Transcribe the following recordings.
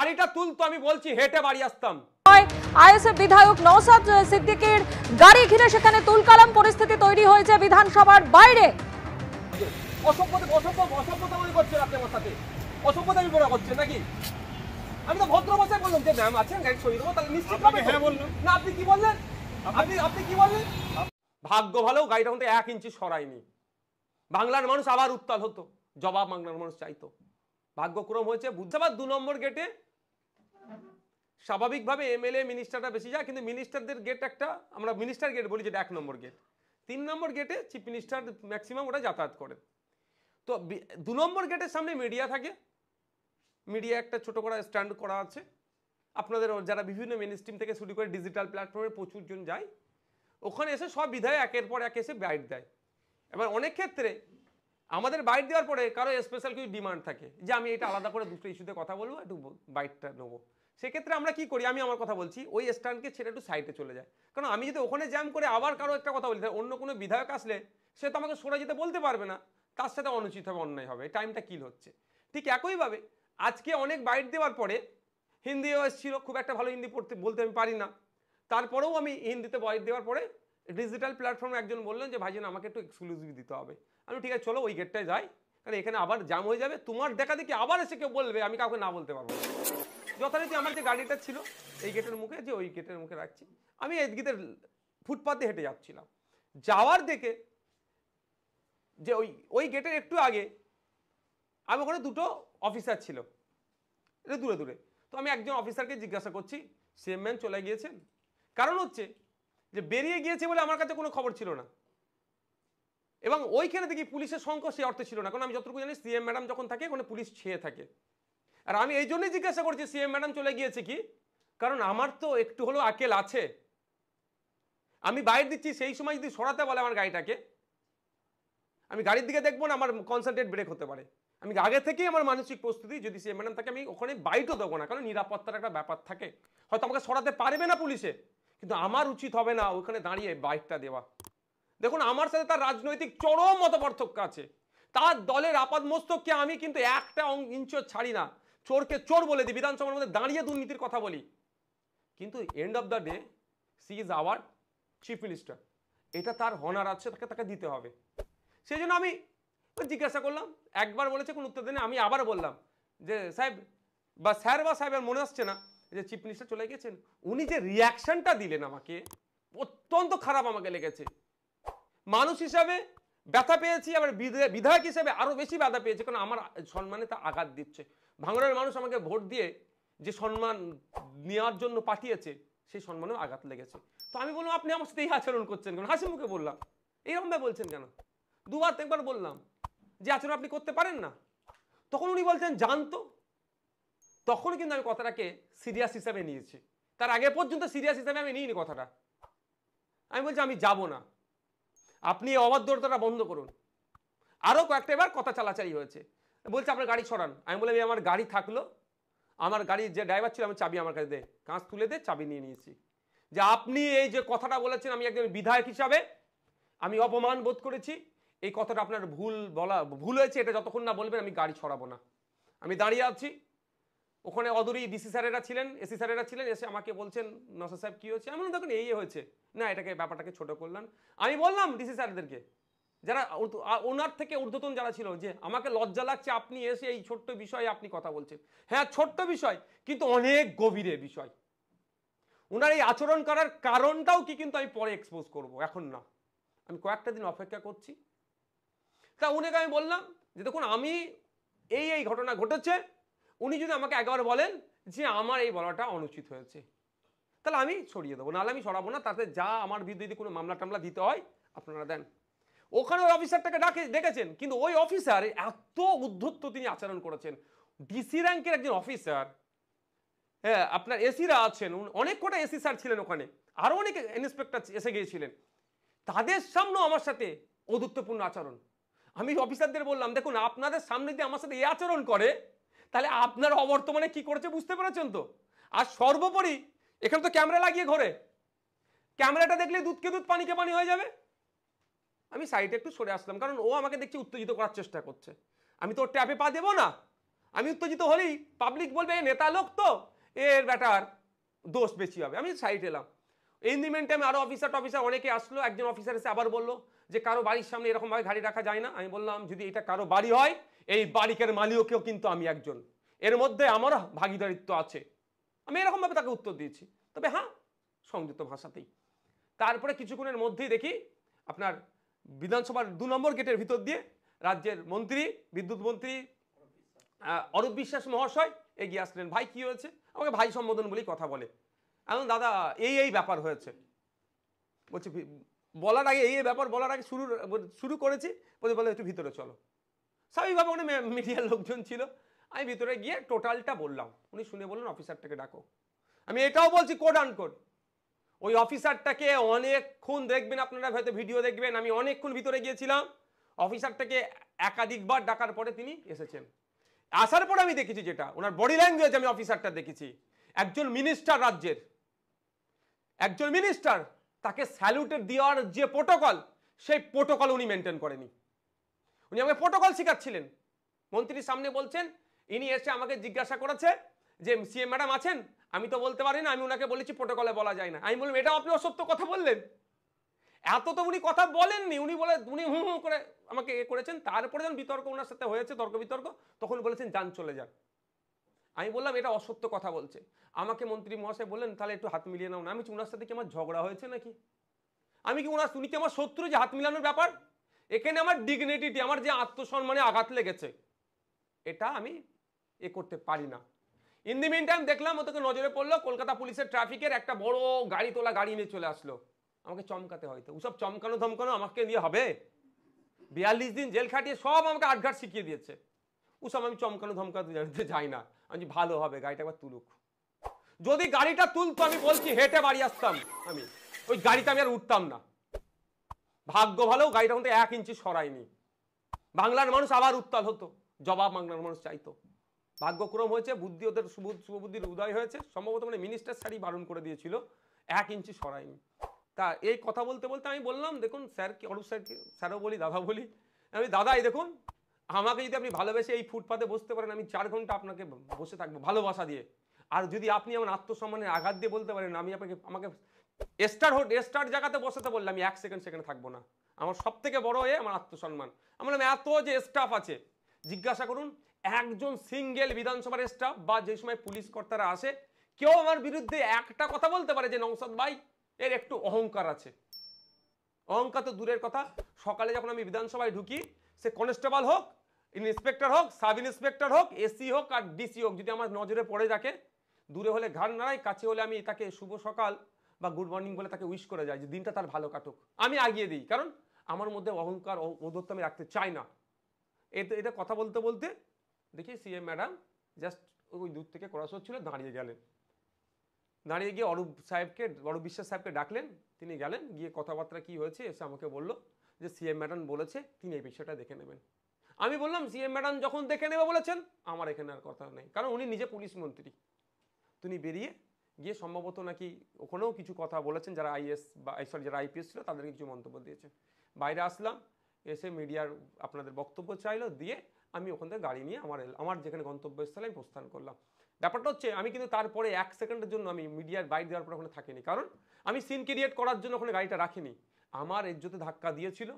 গাড়িটা তুলতো, আমি বলছি হেঁটে বাড়ি আসতাম। আইএসএফ বিধায়ক নওশাদ সিদ্দিকীর গাড়ি ঘিরে সেখানে তুলকালাম পরিস্থিতি তৈরি হয়েছে বিধানসভার বাইরে। অসভ্যতা মনে করছেন আপনি আমার সাথে? অসভ্যতা আমি বলা করছেন নাকি? আমি তো ভদ্র ভাষায় বললাম যে ম্যাম আছেন, গাড়ি সরিয়ে দেবো, তাহলে নিশ্চিত হবে। হ্যাঁ বললাম না, আপনি কি বললেন? আপনি কি বললেন? ভাগ্য ভালো গাড়িটা কিন্তু 1 ইঞ্চি সরায়নি, বাংলার মানুষ আবার উত্তাল হতো, জবাব বাংলার মানুষ চাইতো। ভাগ্যক্রম হয়েছে বুঝাবাদ 2 নম্বর গেটে স্বাভাবিকভাবে এমএলএ মিনিস্টাররা বেশি যায়, কিন্তু মিনিস্টারদের গেট একটা আমরা মিনিস্টার গেট বলি, যেটা 1 নম্বর গেট। 3 নম্বর গেটে চিফ মিনিস্টার ম্যাক্সিমাম ওটা যাতায়াত করে। তো 2 নম্বর গেটের সামনে মিডিয়া থাকে, মিডিয়া একটা ছোট করে স্ট্যান্ড করা আছে। আপনাদের যারা বিভিন্ন মেন স্ট্রিম থেকে শুরু করে ডিজিটাল প্ল্যাটফর্মে প্রচুর জন যায়, ওখানে এসে সব বিধায়ক একের পর এক এসে বাইট দেয়। এবার অনেক ক্ষেত্রে আমাদের বাইট দেওয়ার পরে কারো স্পেশাল কিছু ডিমান্ড থাকে যে আমি এটা আলাদা করে দুটো ইস্যুতে কথা বলবো, একটু বাইটটা নেবো। সেক্ষেত্রে আমরা কি করি, আমি আমার কথা বলছি, ওই স্ট্যান্ডকে ছেড়ে একটু সাইডে চলে যায়। কারণ আমি যদি ওখানে জ্যাম করে আবার কারো একটা কথা বলি, অন্য কোনো বিধায়ক আসলে সে তো আমাকে সরে যেতে বলতে পারবে না, তার সাথে অনুচিত হবে, অন্যায় হবে, টাইমটা কিল হচ্ছে। ঠিক একইভাবে আজকে অনেক বাইট দেওয়ার পরে হিন্দিও এসেছিল, খুব একটা ভালো হিন্দি বলতে আমি পারি না, তারপরেও আমি হিন্দিতে বাইট দেওয়ার পরে ডিজিটাল প্ল্যাটফর্মে একজন বললেন যে ভাইজান আমাকে একটু এক্সক্লুসিভ দিতে হবে। আমি ঠিক আছে চলো ওই গেটটায় যাই, কারণ এখানে আবার জ্যাম হয়ে যাবে, তোমার দেখা দেখি আবার এসে কেউ বলবে, আমি কাউকে না বলতে পারবো। যথারীতি আমার যে গাড়িটা ছিল এই গেটের মুখে, যে ওই গেটের মুখে রাখছি, আমি এদিকে ফুটপাতে হেঁটে যাচ্ছিলাম, যাওয়ার দেখে যে ওই গেটের একটু আগে আমি ওখানে দুটো অফিসার ছিল, এটা দূরে দূরে। তো আমি একজন অফিসারকে জিজ্ঞাসা করছি সিএম ম্যাম চলে গিয়েছেন? কারণ হচ্ছে যে বেরিয়ে গিয়েছে বলে আমার কাছে কোনো খবর ছিল না, এবং ওইখানে দেখি পুলিশের সংখ্যা সে অর্থে ছিল না, কারণ আমি যতটুকু জানি সিএম ম্যাডাম যখন থাকে ওখানে পুলিশ ছেয়ে থাকে। আর আমি এই জন্যই জিজ্ঞাসা করছি সিএম ম্যাডাম চলে গিয়েছে কি, কারণ আমার তো একটু হলেও আকেল আছে। আমি বাইরে দিচ্ছি, সেই সময় যদি সরাতে বলে আমার গাড়িটাকে, আমি গাড়ির দিকে দেখবো না, আমার কনসেন্ট্রেট ব্রেক হতে পারে। আমি আগে থেকেই আমার মানসিক প্রস্তুতি, যদি সিএম ম্যাডাম থাকে আমি ওখানে বাইটও দেবো না, কারণ নিরাপত্তার একটা ব্যাপার থাকে। হয়তো আমাকে সরাতে পারবে না পুলিশে, কিন্তু আমার উচিত হবে না ওখানে দাঁড়িয়ে বাইকটা দেওয়া। দেখুন আমার সাথে তার রাজনৈতিক চরম মতপার্থক্য আছে, তার দলের আপাদমস্তককে আমি কিন্তু একটা ইঞ্চও ছাড়ি না, চোরকে চোর বলে দিই, বিধানসভার মধ্যে দাঁড়িয়ে দুর্নীতির কথা বলি, কিন্তু end of the day she is our chief minister, এটা তার হনার আছে, তাকে দিতে হবে। সেই জন্য আমি জিজ্ঞাসা করলাম, একবার বলেছে কোনো উত্তর দেয়নি, আমি আবার বললাম যে সাহেব বা স্যার বা সাহেব মনে আসছে না যে চিফ মিনিস্টার চলে গেছেন। উনি যে রিয়াকশনটা দিলেন আমাকে অত্যন্ত খারাপ আমাকে লেগেছে। মানুষ হিসাবে ব্যথা পেয়েছি, আবার বিধায়ক হিসেবে আরো বেশি ব্যথা পেয়েছি, কারণ আমার সম্মানে তা আঘাত দিচ্ছে। ভাঙড়ের মানুষ আমাকে ভোট দিয়ে যে সম্মান নেওয়ার জন্য পাঠিয়েছে, সেই সম্মানেও আঘাত লেগেছে। তো আমি বললাম আপনি আমার সাথে এই আচরণ করছেন কেন? হাসি মুখে বললাম, এইরকম ভাবে বলছেন কেন? দুবার একবার বললাম যে আচরণ আপনি করতে পারেন না। তখন উনি বলছেন জানতো। তখন কিন্তু আমি কথাটাকে সিরিয়াস হিসাবে নিয়েছি, তার আগে পর্যন্ত সিরিয়াস হিসাবে আমি নিইনি কথাটা। আমি বলছি আমি যাব না, আপনি অবাধ্যতাটা বন্ধ করুন। আরো কয়েকটা এবার কথা চালাচালি হয়েছে, বলছে আপনার গাড়ি সরান। আমি বললাম আমার গাড়ি থাকলো, আমার গাড়ির যে ড্রাইভার ছিল, আমি চাবি আমার কাছে দে, কাঁচ তুলে দে, চাবি নিয়ে নিয়েছি। যে আপনি এই যে কথাটা বলেছেন, আমি একজন বিধায়ক হিসাবে আমি অপমান বোধ করেছি, এই কথাটা আপনার ভুল হয়েছে, এটা যতক্ষণ না বলবেন আমি গাড়ি ছড়াবো না। আমি দাঁড়িয়ে আছি, ওখানে অদূরেই ডিসি স্যারেরা ছিলেন, এসি স্যারেরা ছিলেন, এসে আমাকে বলছেন নওশাদ সাহেব কি হয়েছে? আমি দেখুন এই হয়েছে না, এটাকে ব্যাপারটাকে ছোট করলাম। আমি বললাম ডিসি স্যারদেরকে, যারা ওনার থেকে ঊর্ধ্বতন যারা ছিল, যে আমাকে লজ্জা লাগছে আপনি এসে এই ছোট্ট বিষয়ে আপনি কথা বলছেন। হ্যাঁ ছোট্ট বিষয়, কিন্তু অনেক গভীরের বিষয়। ওনার এই আচরণ করার কারণটাও কি কিন্তু আমি পরে এক্সপোজ করব, এখন না, আমি কয়েকটা দিন অপেক্ষা করছি। তা উনাকে আমি বললাম যে দেখুন আমি এই ঘটনা ঘটেছে, উনি যদি আমাকে একবার বলেন যে আমার এই বলাটা অনুচিত হয়েছে, তাহলে আমি সরিয়ে দেবো, নাহলে আমি সরাবো না। তাতে যা আমার বিরুদ্ধে যদি কোনো মামলা টামলা দিতে হয় আপনারা দেন। ওখানে ওই অফিসারটাকে ডেকেছেন, কিন্তু ওই অফিসার এত উদ্ধত্ত তিনি আচরণ করেছেন। ডিসি র্যাঙ্কের একজন অফিসার, হ্যাঁ আপনার এসিরা আছেন, অনেক কটা এসি স্যার ছিলেন ওখানে, আরো অনেক ইন্সপেক্টর এসে গিয়েছিলেন, তাদের সামনেও আমার সাথে অদূত্বপূর্ণ আচরণ। আমি অফিসারদের বললাম দেখুন আপনাদের সামনে যদি আমার সাথে এই আচরণ করে, তাহলে আপনার অবর্তমানে কি করেছে বুঝতে পেরেছেন তো? আর সর্বোপরি এখানে তো ক্যামেরা লাগিয়ে ঘরে, ক্যামেরাটা দেখলে দুধকে দুধ পানিকে পানি হয়ে যাবে। আমি সাইডে একটু সরে আসলাম, কারণ ও আমাকে দেখছি উত্তেজিত করার চেষ্টা করছে। আমি তো ওর ট্যাপে পা দেবো না, আমি উত্তেজিত হলেই পাবলিক বলবে নেতা লোক তো এর ব্যাটার দোষ বেশি হবে, আমি সাইড এলাম। এই মিন টাইমে আরো অফিসার অনেকে আসলো, একজন অফিসার এসে আবার বললো যে কারো বাড়ির সামনে এরকম ভাবে গাড়ি রাখা যায় না। আমি বললাম যদি এটা কারো বাড়ি হয় এই বাড়ির মালিকও কিন্তু আমি একজন, এর মধ্যে আমার ভাগিদারিত্ব আছে। আমি এরকম ভাবে তাকে উত্তর দিয়েছি, তবে হ্যাঁ সংযত ভাষাতেই। তারপরে কিছুক্ষণের মধ্যেই দেখি আপনার বিধানসভার 2 নম্বর গেটের ভিতর দিয়ে রাজ্যের মন্ত্রী, বিদ্যুৎ মন্ত্রী অরূপ বিশ্বাস মহাশয় এগিয়ে আসলেন। ভাই কি হয়েছে? আমাকে ভাই সম্বোধন বলেই কথা বলে। এখন দাদা এই ব্যাপার হয়েছে বলছি, বলার আগে এই ব্যাপার বলার আগে শুরু করেছি বলে একটু ভিতরে চলো। স্বাভাবিকভাবে উনি মিডিয়ার লোকজন ছিল, আমি ভিতরে গিয়ে টোটালটা বললাম। উনি শুনে বললেন অফিসারটাকে ডাকো। আমি এটাও বলছি কোড আন কোড, ওই অফিসারটাকে অনেকক্ষণ দেখবেন, আপনারা হয়তো ভিডিও দেখবেন, আমি অনেকক্ষণ ভিতরে গিয়েছিলাম। অফিসারটাকে একাধিকবার ডাকার পরে তিনি এসেছেন। আসার পরে আমি দেখেছি যেটা ওনার বডি ল্যাঙ্গুয়েজ, আমি অফিসারটা দেখেছি একজন মিনিস্টার, রাজ্যের একজন মিনিস্টার, তাকে স্যালুটের দেওয়ার যে প্রোটোকল সেই প্রোটোকল উনি মেনটেন করেনি। উনি আমাকে প্রোটোকল শেখাচ্ছিলেন, মন্ত্রীর সামনে বলছেন। ইনি এসে আমাকে জিজ্ঞাসা করেছে যে সিএম ম্যাডাম আছেন, আমি তো বলতে পারি না, আমি ওনাকে বলেছি প্রোটোকলে বলা যায় না। আমি বললাম এটা আপনি অসত্য কথা বললেন, এত তো উনি কথা বলেননি। উনি হুম হুম করে আমাকে করেছেন। তারপরে যখন বিতর্ক ওনার সাথে হয়েছে, তর্ক বিতর্ক, তখন বলেছেন যান চলে যান। আমি বললাম এটা অসত্য কথা বলছে। আমাকে মন্ত্রী মহাশয় বললেন তাহলে একটু হাত মিলিয়ে নাও না। আমি ওনার সাথে কি আমার ঝগড়া হয়েছে নাকি? আমি কি উনি কি আমার শত্রু যে হাত মিলানোর ব্যাপার? এখানে আমার ডিগনিটি, আমার যে আত্মসম্মানে আঘাত লেগেছে, এটা আমি করতে পারি না। ইন দি মিন টাইম দেখলাম ওদেরকে নজরে পড়লো কলকাতা পুলিশের ট্রাফিকের একটা বড় গাড়ি তোলা গাড়ি নিয়ে চলে আসলো আমাকে চমকাতে। হয়তো ওসব চমকানো ধমকানো আমাকে দিয়ে হবে? 42 দিন জেল খাটিয়ে সব আমাকে আটঘাট শিখিয়ে দিয়েছে। ওসব আমি চমকানো ধমকাতে জানতে চাই না। আমি ভালো হবে গাড়িটা একবার তুলুক। যদি গাড়িটা তুলতো আমি বলছি হেঁটে বাড়ি আসতাম, আমি ওই গাড়িতে আমি আর উঠতাম না। ভাগ্য ভালো গাড়িটা কিন্তু 1 ইঞ্চি সরায়নি। বাংলার মানুষ আবার উত্তাল হতো, জবাব বাংলার মানুষ চাইতো। ভাগ্যক্রম হয়েছে, বুদ্ধি ওদের শুভবুদ্ধির উদয় হয়েছে। সম্ভবত মানে মিনিস্টার স্যারই বারণ করে দিয়েছিল, 1 ইঞ্চি সরায়নি। তা এই কথা বলতে বলতে আমি বললাম দেখুন স্যার, কি অরূপ স্যারও বলি দাদা বলি, আমি দাদা এই দেখুন আমাকে যদি আপনি ভালোবেসে এই ফুটপাতে বসতে পারেন, আমি 4 ঘন্টা আপনাকে বসে থাকবো ভালোবাসা দিয়ে। আর যদি আপনি আমার আত্মসম্মানের আঘাত দিয়ে বলতে পারেন আমি আমাকে স্টার জায়গাতে বসাতে বললে আমি 1 সেকেন্ড সেখানে থাকবো না। আমার সব থেকে বড় আমার আত্মসম্মান। আমার এত যে স্টাফ আছে জিজ্ঞাসা করুন, একজন সিঙ্গেল বিধানসভার স্টাফ বা যে সময় পুলিশ কর্তারা আসে কেউ আমার বিরুদ্ধে একটা কথা বলতে পারে যে নওশাদ ভাই এর একটু অহংকার আছে? অহংকার তো দূরের কথা। সকালে যখন আমি বিধানসভায় ঢুকি, সে কনস্টেবল হোক, ইন্সপেক্টর হোক, সাব ইন্সপেক্টর হোক, এসি হোক আর ডিসি হোক, যদি আমার নজরে পড়ে থাকে, দূরে হলে ঘাড় নাড়াই, কাছে হলে আমি তাকে শুভ সকাল বা গুড মর্নিং বলে তাকে উইশ করে যাই যে দিনটা তার ভালো কাটুক। আমি আগিয়ে দিই, কারণ আমার মধ্যে অহংকার ঔদ্ধত্য আমি রাখতে চাই না। এটা কথা বলতে বলতে দেখি সিএম ম্যাডাম জাস্ট ওই দূর থেকে ক্রস হচ্ছিল, দাঁড়িয়ে গেলেন। দাঁড়িয়ে গিয়ে অরূপ বিশ্বাস সাহেবকে ডাকলেন। তিনি গেলেন, গিয়ে কথাবার্তা কি হয়েছে এসে আমাকে বললো যে সিএম ম্যাডাম বলেছে তিনি এই বিষয়টা দেখে নেবেন। আমি বললাম সিএম ম্যাডাম যখন দেখে নেবে বলেছেন আমার এখানে আর কথা নেই, কারণ উনি নিজে পুলিশ মন্ত্রী। তিনি বেরিয়ে গিয়ে সম্ভবত নাকি ওখানেও কিছু কথা বলেছেন, যারা যারা আইপিএস ছিল তাদেরকে কিছু মন্তব্য দিয়েছেন। বাইরে আসলাম, এসে মিডিয়ার আপনাদের বক্তব্য চাইলো, দিয়ে আমি ওখান থেকে গাড়ি নিয়ে আমার যেখানে গন্তব্যস্থলে আমি প্রস্থান করলাম। ব্যাপারটা হচ্ছে আমি কিন্তু তারপরে 1 সেকেন্ডের জন্য আমি মিডিয়ার বাইরে দেওয়ার পর ওখানে থাকিনি, কারণ আমি সিন ক্রিয়েট করার জন্য ওখানে গাড়িটা রাখিনি। আমার ইজ্জতে ধাক্কা দিয়েছিল,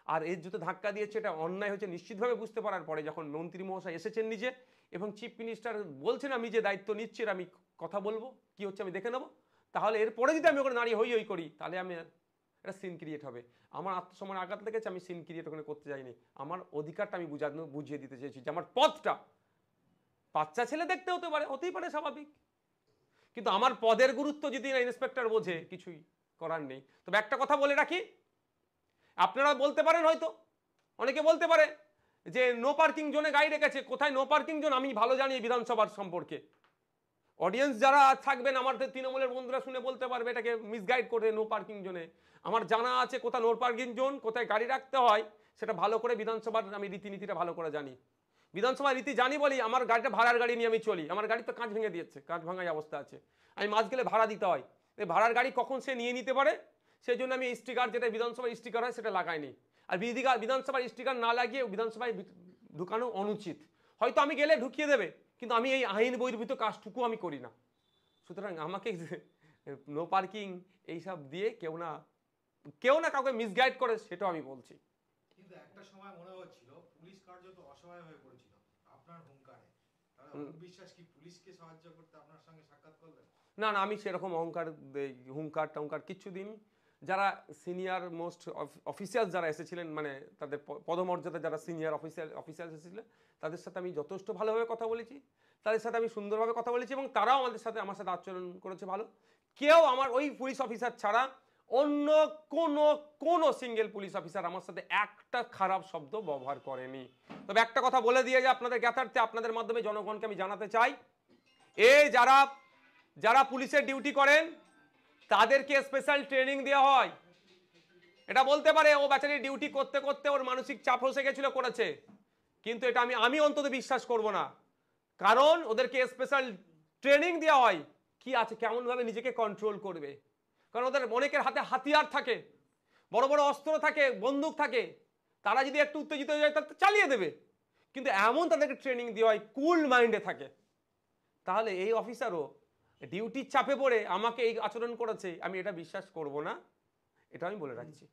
আর ইজ্জতে ধাক্কা দিয়েছে এটা অন্যায় হয়েছে নিশ্চিতভাবে বুঝতে পারার পরে যখন মন্ত্রী মহাশয় এসেছেন নিজে এবং চিফ মিনিস্টার বলছেন আমি যে দায়িত্ব নিচ্ছি আমি কথা বলবো, কি হচ্ছে আমি দেখে নেবো, তাহলে এরপরে যদি আমি ওখানে দাঁড়িয়ে হই করি তাহলে আমি একটা সিন ক্রিয়েট হবে। আমার আত্মসম্মান আঘাত লেগেছে, আমি সিন ক্রিয়েট ওখানে করতে যাইনি। আমার অধিকারটা আমি বুঝিয়ে দিতে চেয়েছি যে আমার পথটা বাচ্চা ছেলে দেখতে হতেই পারে স্বাভাবিক, কিন্তু আমার পদের গুরুত্ব যদি না ইন্সপেক্টর বোঝে কিছুই করার নেই। তবে একটা কথা বলে রাখি, আপনারা বলতে পারেন হয়তো অনেকে বলতে পারে যে নো পার্কিং জোনে গাড়ি রেখেছে। কোথায় নো পার্কিং জোন আমি ভালো জানি বিধানসভার সম্পর্কে। অডিয়েন্স যারা থাকবেন আমার তৃণমূলের বন্ধুরা শুনে বলতে পারবে এটাকে মিসগাইড করে নো পার্কিং জোনে। আমার জানা আছে কোথায় নো পার্কিং জোন, কোথায় গাড়ি রাখতে হয় সেটা ভালো করে বিধানসভার আমি রীতিনীতিটা ভালো করে জানি। বিধানসভার রীতি জানি বলি আমার গাড়িটা ভাড়ার গাড়ি নিয়ে আমি চলি। আমার গাড়ি তো কাঁচ ভেঙে দিয়েছে, কাঁচ ভাঙাই অবস্থা আছে, আমি মাঝ গেলে ভাড়া দিতে হয়। এই ভাড়ার গাড়ি কখন সে নিয়ে নিতে পারে সেই জন্য আমি স্টিকার, যেটা বিধানসভার স্টিকার হয় সেটা লাগাইনি। আর বিধানসভার স্টিকার না লাগিয়ে বিধানসভায় ঢুকানো অনুচিত। হয়তো আমি গেলে ঢুকিয়ে দেবে, কিন্তু আমি এই আইন বহির্ভূত কাজটুকু আমি করি না। সুতরাং আমাকে নো পার্কিং এইসব দিয়ে কেউ না কাউকে মিসগাইড করে, সেটাও আমি বলছি। কিন্তু একটা সময় মনে হচ্ছিল পুলিশ কার্যত অসহায় হয়ে পড়েছিল আপনার হুঙ্কারে, তাহলে বিশ্বাস কি পুলিশকে সাহায্য করতে আপনার সঙ্গে সাক্ষাৎ করলেন? না, আমি সেরকম হুঙ্কার টঙ্কার কিচ্ছু দিন। যারা সিনিয়র মোস্ট অফিসিয়াল যারা এসেছিলেন, মানে তাদের পদমর্যাদা যারা সিনিয়র অফিসিয়াল এসেছিলেন, তাদের সাথে আমি যথেষ্ট ভালোভাবে কথা বলেছি, তাদের সাথে আমি সুন্দরভাবে কথা বলেছি, এবং তারাও আমার সাথে আচরণ করেছে ভালো। কেউ আমার ওই পুলিশ অফিসার ছাড়া অন্য কোনো সিঙ্গেল পুলিশ অফিসার আমার সাথে একটা খারাপ শব্দ ব্যবহার করেনি। তবে একটা কথা বলে দিয়ে যে আপনাদের জ্ঞাতার্থে আপনাদের মাধ্যমে জনগণকে আমি জানাতে চাই, এই যারা পুলিশের ডিউটি করেন তাদেরকে স্পেশাল ট্রেনিং দেওয়া হয়। এটা বলতে পারে ও বেচারি ডিউটি করতে করতে ওর মানসিক চাপ হসে গেছিল, করেছে, কিন্তু এটা আমি অন্তত বিশ্বাস করব না। কারণ ওদেরকে স্পেশাল ট্রেনিং দেওয়া হয় কি আছে, কেমন ভাবে নিজেকে কন্ট্রোল করবে। কারণ ওদের অনেকের হাতে হাতিয়ার থাকে, বড় বড় অস্ত্র থাকে, বন্দুক থাকে, তারা যদি একটু উত্তেজিত হয়ে যায় তাহলে চালিয়ে দেবে। কিন্তু এমন তাদেরকে ট্রেনিং দেওয়া হয় কুল মাইন্ডে থাকে। তাহলে এই অফিসারও ডিউটির চাপে পড়ে আমাকে এই আচরণ করেছে, আমি এটা বিশ্বাস করব না, এটা আমি বলে রাখছি।